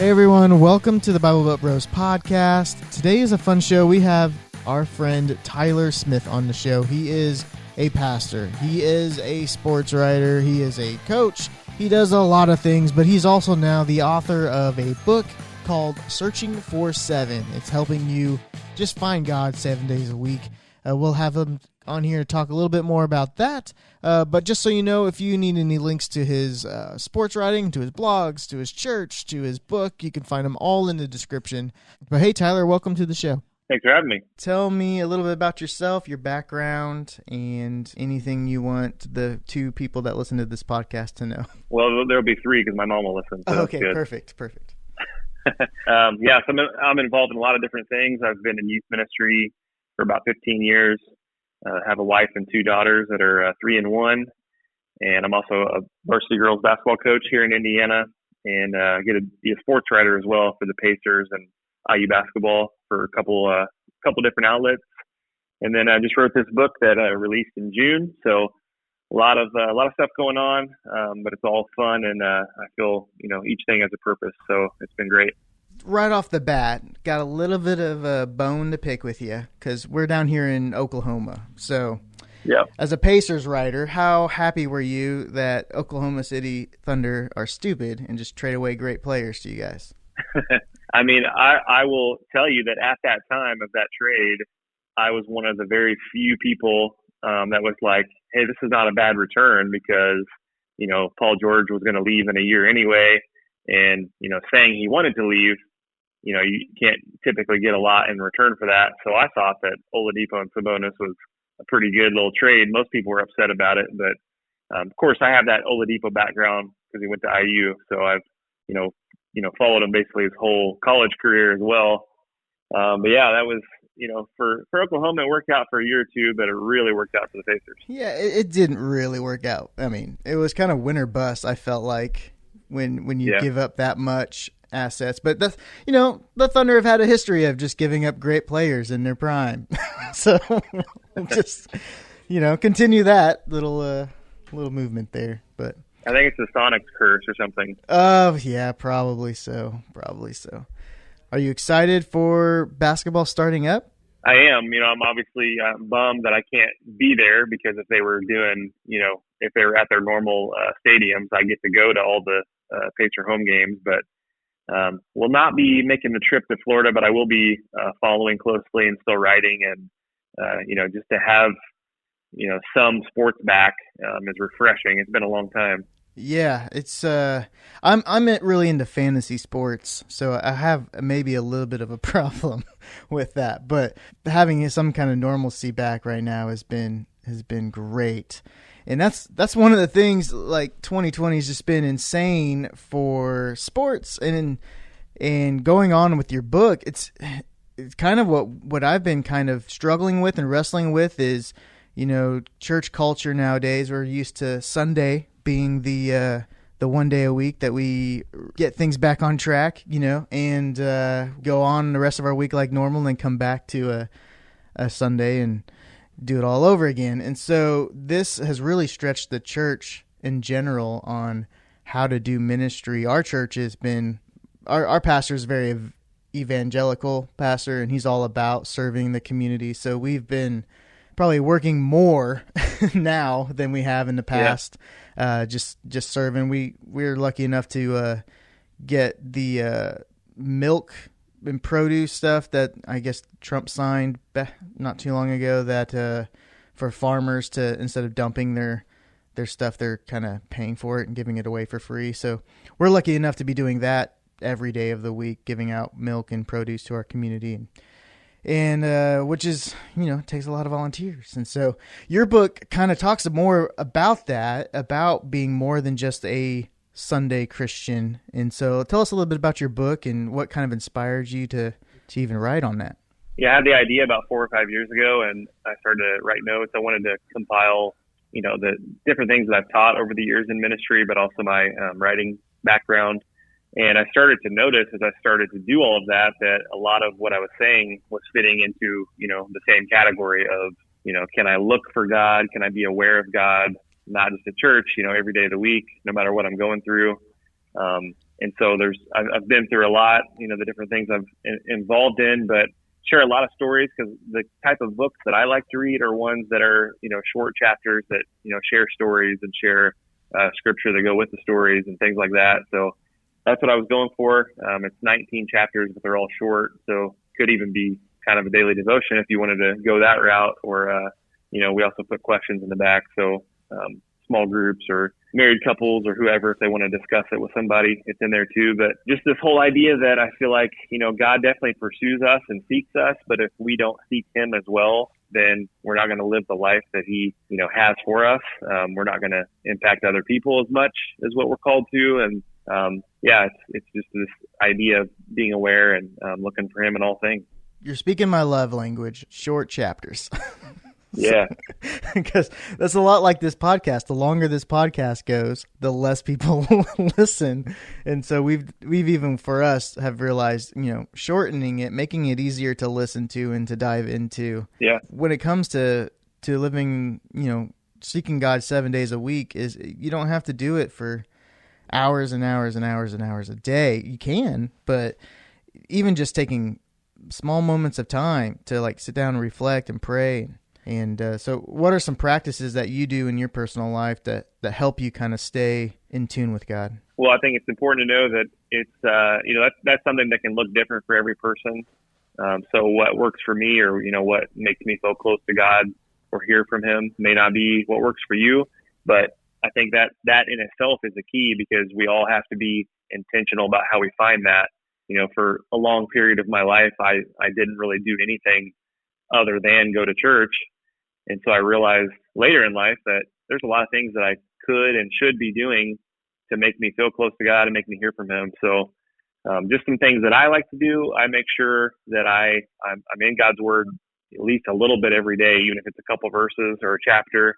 Hey everyone, welcome to the Bible Belt Bros podcast. Today is a fun show. We have our friend Tyler Smith on the show. He is a pastor. He is a sports writer. He is a coach. He does a lot of things, but he's also now the author of a book called Searching for Seven. It's helping you just find God 7 days a week. We'll have him on here to talk a little bit more about that. But just so you know, if you need any links to his sports writing, to his blogs, to his church, to his book, you can find them all in the description. But hey, Tyler, welcome to the show. Thanks for having me. Tell me a little bit about yourself, your background, and anything you want the two people that listen to this podcast to know. Well, there'll be three because my mom will listen. So okay, perfect. So I'm involved in a lot of different things. I've been in youth ministry for about 15 years. Have a wife and two daughters that are 3 and 1. And I'm also a varsity girls basketball coach here in Indiana, and get to be a sports writer as well for the Pacers and IU basketball for a couple different outlets. And then I just wrote this book that I released in June. So a lot of stuff going on, but it's all fun, and I feel each thing has a purpose. So it's been great. Right off the bat, got a little bit of a bone to pick with you because we're down here in Oklahoma. So, yeah. As a Pacers writer, how happy were you that Oklahoma City Thunder are stupid and just trade away great players to you guys? I mean, I will tell you that at that time of that trade, I was one of the very few people that was like, hey, this is not a bad return because, Paul George was going to leave in a year anyway. And, saying he wanted to leave, you can't typically get a lot in return for that. So I thought that Oladipo and Sabonis was a pretty good little trade. Most people were upset about it. But, of course, I have that Oladipo background because he went to IU. So I've, followed him basically his whole college career as well. But, yeah, that was, for Oklahoma, it worked out for a year or two, but it really worked out for the Pacers. Yeah, it didn't really work out. I mean, it was kind of win or bust, I felt like, when you give up that much assets. But the Thunder have had a history of just giving up great players in their prime. So just continue that little movement there. But I think it's the Sonics curse or something. Oh yeah, probably so. Are you excited for basketball starting up? I am. I'm obviously bummed that I can't be there because if they were doing, if they were at their normal stadiums, I get to go to all the Pacer home games, but will not be making the trip to Florida, but I will be following closely and still writing, and just to have some sports back is refreshing. It's been a long time. Yeah, it's I'm really into fantasy sports, so I have maybe a little bit of a problem with that, but having some kind of normalcy back right now has been great. And that's one of the things, like 2020 has just been insane for sports, and going on with your book, it's kind of what I've been kind of struggling with and wrestling with is, church culture nowadays. We're used to Sunday being the 1 day a week that we get things back on track, and go on the rest of our week like normal, and then come back to a Sunday and do it all over again. And so this has really stretched the church in general on how to do ministry. Our church has been, our pastor is very evangelical pastor, and he's all about serving the community. So we've been probably working more now than we have in the past. Yeah. Just serving. We're lucky enough to get the milk and produce stuff that I guess Trump signed not too long ago, that for farmers to, instead of dumping their stuff, they're kind of paying for it and giving it away for free. So we're lucky enough to be doing that every day of the week, giving out milk and produce to our community, and which is, takes a lot of volunteers. And so your book kind of talks more about that, about being more than just a Sunday Christian. And so tell us a little bit about your book and what kind of inspired you to even write on that. Yeah, I had the idea about 4 or 5 years ago, and I started to write notes. I wanted to compile, the different things that I've taught over the years in ministry, but also my writing background. And I started to notice as I started to do all of that a a lot of what I was saying was fitting into, the same category of, can I look for God? Can I be aware of God? Not just at church, every day of the week, no matter what I'm going through. And so I've been through a lot, the different things I've involved in, but share a lot of stories, because the type of books that I like to read are ones that are, short chapters that, share stories and share scripture that go with the stories and things like that. So that's what I was going for. It's 19 chapters, but they're all short. So could even be kind of a daily devotion if you wanted to go that route, or, we also put questions in the back. So, small groups or married couples or whoever, if they want to discuss it with somebody, it's in there too. But just this whole idea that I feel like, God definitely pursues us and seeks us, but if we don't seek him as well, then we're not going to live the life that he, has for us. We're not going to impact other people as much as what we're called to. And, it's just this idea of being aware and looking for him in all things. You're speaking my love language, short chapters. Yeah. Because that's a lot like this podcast. The longer this podcast goes, the less people listen. And so we've even for us have realized, shortening it, making it easier to listen to and to dive into. Yeah. When it comes to living, seeking God 7 days a week, is you don't have to do it for hours and hours and hours and hours a day. You can, but even just taking small moments of time to like sit down and reflect and pray. And so what are some practices that you do in your personal life that help you kind of stay in tune with God? Well, I think it's important to know that it's, that's something that can look different for every person. So what works for me, or, what makes me feel close to God or hear from him, may not be what works for you. But I think that in itself is the key, because we all have to be intentional about how we find that. For a long period of my life, I didn't really do anything other than go to church. And so I realized later in life that there's a lot of things that I could and should be doing to make me feel close to God and make me hear from him. So just some things that I like to do. I make sure that I'm in God's word at least a little bit every day, even if it's a couple verses or a chapter.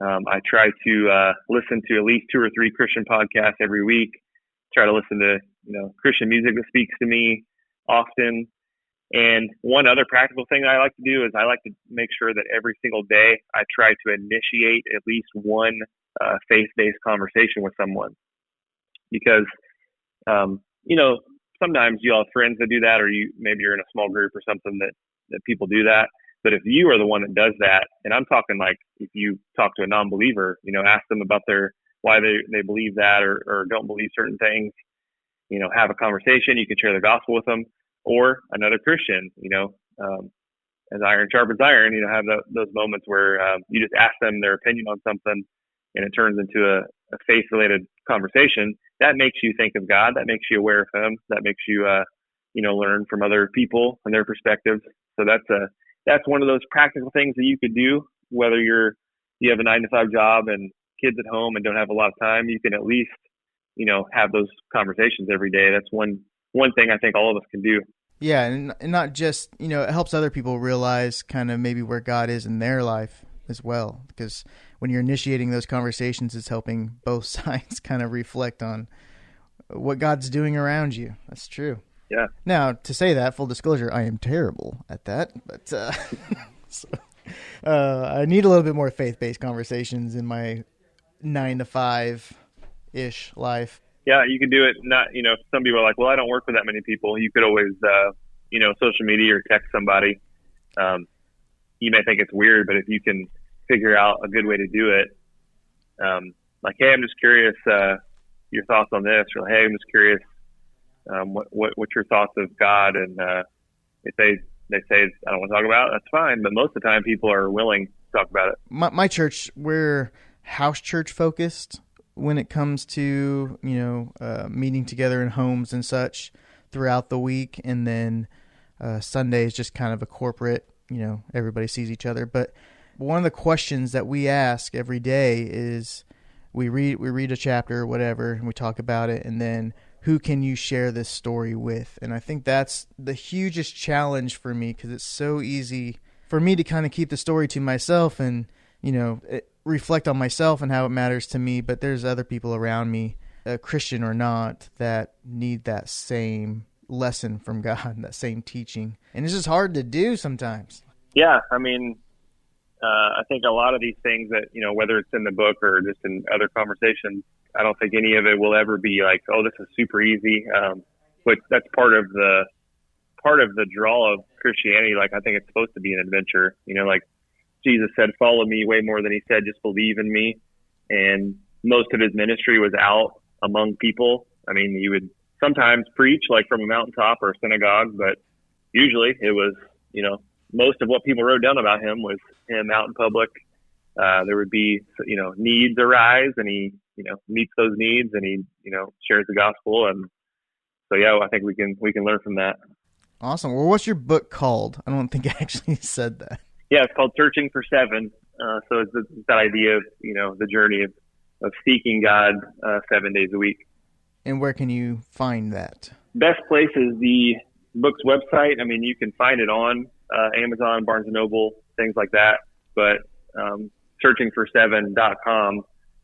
I try to listen to at least 2 or 3 Christian podcasts every week. Try to listen to, Christian music that speaks to me often. And one other practical thing I like to do is I like to make sure that every single day I try to initiate at least one faith-based conversation with someone. Because, sometimes you'll have friends that do that, or maybe you're in a small group or something that people do that. But if you are the one that does that, and I'm talking like if you talk to a non-believer, ask them about why they believe that or don't believe certain things, have a conversation, you can share the gospel with them. Or another Christian, as iron sharpens iron, have those moments where you just ask them their opinion on something and it turns into a faith-related conversation. That makes you think of God. That makes you aware of him. That makes you, learn from other people and their perspectives. So that's one of those practical things that you could do, whether you have a 9-to-5 job and kids at home and don't have a lot of time. You can at least, have those conversations every day. That's one thing I think all of us can do. Yeah, and not just, it helps other people realize kind of maybe where God is in their life as well. Because when you're initiating those conversations, it's helping both sides kind of reflect on what God's doing around you. That's true. Yeah. Now, to say that, full disclosure, I am terrible at that. But I need a little bit more faith-based conversations in my 9-to-5-ish life. Yeah, you can do it. Not, some people are like, well, I don't work with that many people. You could always, social media or text somebody. You may think it's weird, but if you can figure out a good way to do it, like, hey, I'm just curious, your thoughts on this, or hey, I'm just curious, what's your thoughts of God? And if they say, I don't want to talk about it, that's fine. But most of the time people are willing to talk about it. My church, we're house church focused when it comes to, meeting together in homes and such throughout the week. And then Sunday is just kind of a corporate, everybody sees each other. But one of the questions that we ask every day is we read a chapter or whatever, and we talk about it. And then who can you share this story with? And I think that's the hugest challenge for me, because it's so easy for me to kind of keep the story to myself and, reflect on myself and how it matters to me, but there's other people around me, Christian or not, that need that same lesson from God, that same teaching. And it's just hard to do sometimes. Yeah. I mean, I think a lot of these things that, whether it's in the book or just in other conversations, I don't think any of it will ever be like, oh, this is super easy. But that's part of the draw of Christianity. Like, I think it's supposed to be an adventure. Like Jesus said, follow me way more than he said, just believe in me. And most of his ministry was out among people. I mean, he would sometimes preach like from a mountaintop or a synagogue, but usually it was, most of what people wrote down about him was him out in public. There would be, needs arise, and he, meets those needs, and he, shares the gospel. And so, yeah, I think we can learn from that. Awesome. Well, what's your book called? I don't think I actually said that. Yeah, it's called Searching for Seven. So it's that idea of, the journey of seeking God 7 days a week. And where can you find that? Best place is the book's website. I mean, you can find it on Amazon, Barnes & Noble, things like that. But searchingfor7.com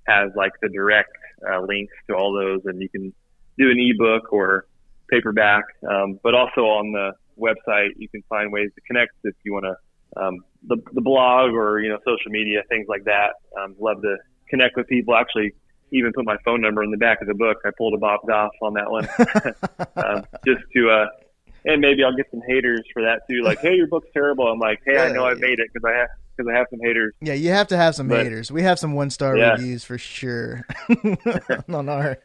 has like the direct links to all those, and you can do an ebook or paperback. But also on the website, you can find ways to connect if you want to, the blog or, social media, things like that. Love to connect with people. Actually, even put my phone number in the back of the book. I pulled a Bob Goff on that one. Just to, and maybe I'll get some haters for that too. Like, hey, your book's terrible. I'm like, hey, I know I've made it because I have some haters. Yeah, you have to have some haters. We have some 1-star reviews for sure on our,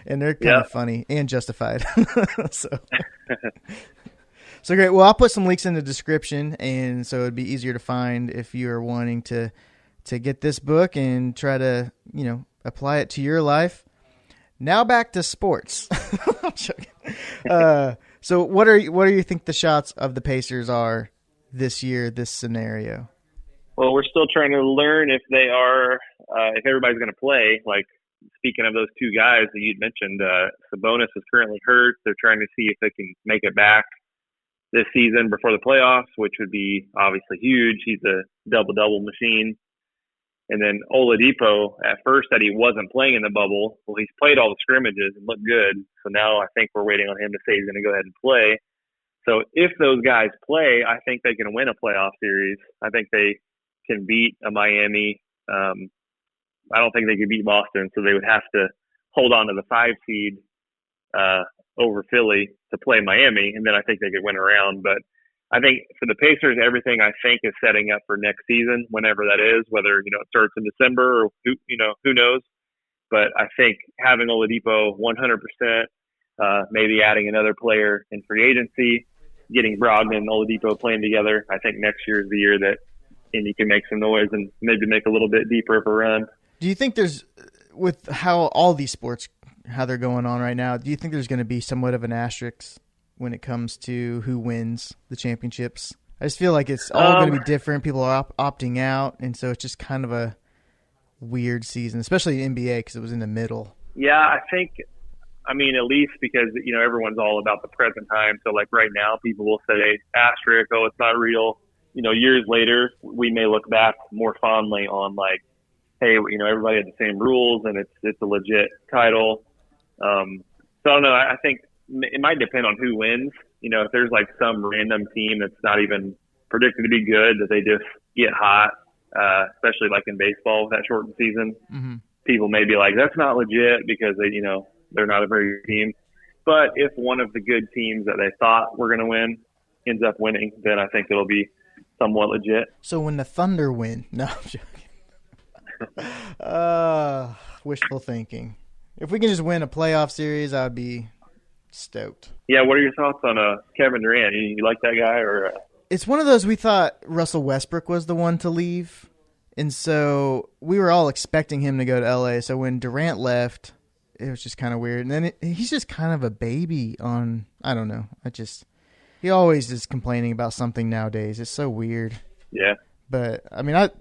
and they're kind of funny and justified. So great. Well, I'll put some links in the description, and so it'd be easier to find if you are wanting to get this book and try to, apply it to your life. Now back to sports. I'm joking. So what do you think the shots of the Pacers are this year, this scenario? Well, we're still trying to learn if they are, if everybody's going to play. Like, speaking of those two guys that you'd mentioned, Sabonis is currently hurt. They're trying to see if they can make it back this season before the playoffs, which would be obviously huge. He's a double-double machine. And then Oladipo, at first said he wasn't playing in the bubble. Well, he's played all the scrimmages and looked good. So now I think we're waiting on him to say he's going to go ahead and play. So if those guys play, I think they can win a playoff series. I think they can beat a Miami. I don't think they could beat Boston, so they would have to hold on to the 5 seed over Philly to play Miami, and then I think they could win a round. But I think for the Pacers, everything I think is setting up for next season, whenever that is, whether, it starts in December or who knows. But I think having Oladipo 100%, maybe adding another player in free agency, getting Brogdon and Oladipo playing together, I think next year is the year that Indy can make some noise and maybe make a little bit deeper of a run. Do you think there's, with how all these sports, how they're going on right now, do you think there's going to be somewhat of an asterisk when it comes to who wins the championships? I just feel like it's all going to be different. People are opting out, and so it's just kind of a weird season, especially NBA because it was in the middle. Yeah, I think, at least because, everyone's all about the present time. So, like, right now, people will say, asterisk, oh, it's not real. Years later, we may look back more fondly on, like, hey, everybody had the same rules, and it's a legit title. So I don't know. I think it might depend on who wins. If there's like some random team that's not even predicted to be good, that they just get hot, especially like in baseball with that shortened season, people may be like, that's not legit because they're not a very good team. But if one of the good teams that they thought were going to win ends up winning, then I think it'll be somewhat legit. So when the Thunder win, no, I'm joking. Wishful thinking. If we can just win a playoff series, I'd be stoked. Yeah, what are your thoughts on Kevin Durant? You like that guy? Or It's one of those, we thought Russell Westbrook was the one to leave, and so we were all expecting him to go to LA. So when Durant left, it was just kind of weird. And then he's just kind of a baby on, I don't know. He always is complaining about something nowadays. It's so weird. Yeah. But,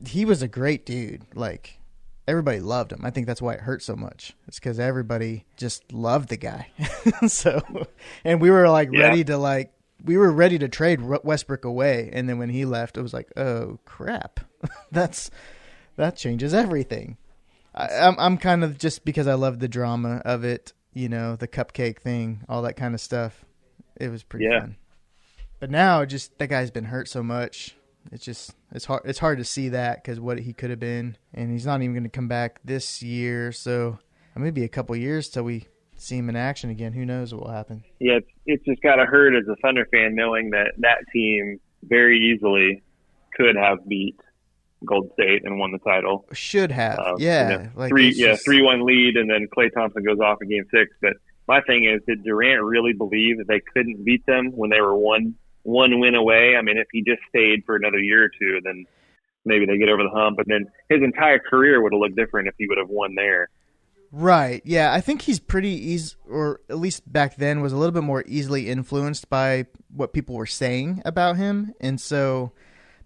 he was a great dude. Like, everybody loved him. I think that's why it hurt so much. It's because everybody just loved the guy. And we were, ready to trade Westbrook away. And then when he left, it was like, oh, crap. That changes everything. I'm kind of, just because I love the drama of it, the cupcake thing, all that kind of stuff. It was pretty fun. But now, that guy's been hurt so much. It's hard to see that because what he could have been, and he's not even going to come back this year. So maybe a couple years till we see him in action again. Who knows what will happen? Yeah, it's just got to hurt as a Thunder fan knowing that that team very easily could have beat Golden State and won the title. Should have, yeah. You know, like 3-1 lead, and then Klay Thompson goes off in Game 6. But my thing is, did Durant really believe that they couldn't beat them when they were one win away? I mean, if he just stayed for another year or two, then maybe they get over the hump. But then his entire career would have looked different if he would have won there. Right. Yeah, I think he's pretty easy, or at least back then was a little bit more easily influenced by what people were saying about him. And so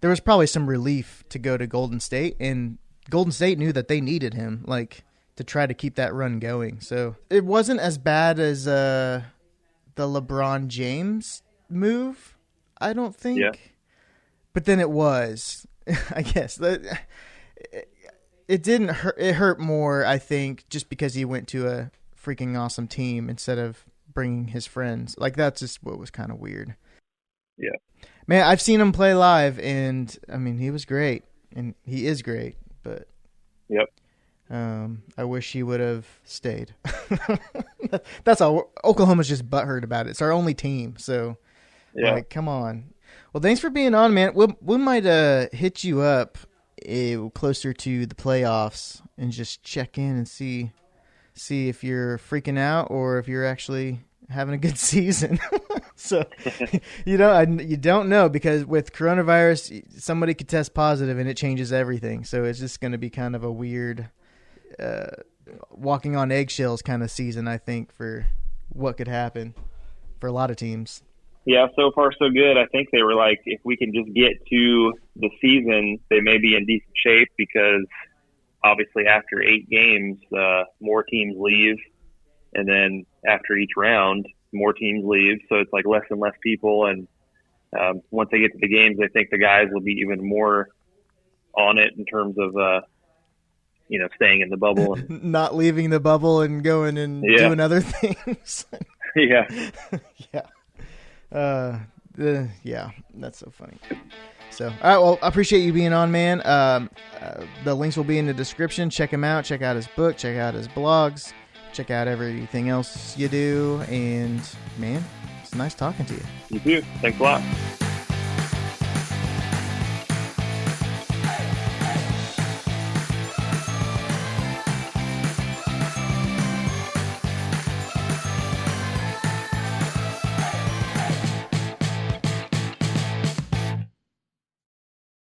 there was probably some relief to go to Golden State, and Golden State knew that they needed him, like, to try to keep that run going. So it wasn't as bad as the LeBron James move, I don't think. Yeah. But then it was, I guess. It didn't hurt. It hurt more, I think, just because he went to a freaking awesome team instead of bringing his friends. Like, that's just what was kind of weird. Yeah. Man, I've seen him play live, and, I mean, he was great, and he is great, but yep. I wish he would have stayed. That's all. Oklahoma's just butthurt about it. It's our only team, so, like, come on. Well, thanks for being on, man. We might hit you up closer to the playoffs and just check in and see if you're freaking out or if you're actually having a good season. So you don't know, because with coronavirus somebody could test positive and it changes everything. So it's just going to be kind of a weird walking on eggshells kind of season, I think, for what could happen for a lot of teams. Yeah, so far so good. I think they were like, if we can just get to the season, they may be in decent shape, because obviously after 8 games, more teams leave. And then after each round, more teams leave. So it's like less and less people. And once they get to the games, I think the guys will be even more on it in terms of, staying in the bubble. And not leaving the bubble and going and doing other things. Yeah. Yeah. Yeah, that's so funny. So, all right, well, I appreciate you being on, man. The links will be in the description. Check him out. Check out his book. Check out his blogs. Check out everything else you do. And, man, it's nice talking to you. You too. Thanks a lot.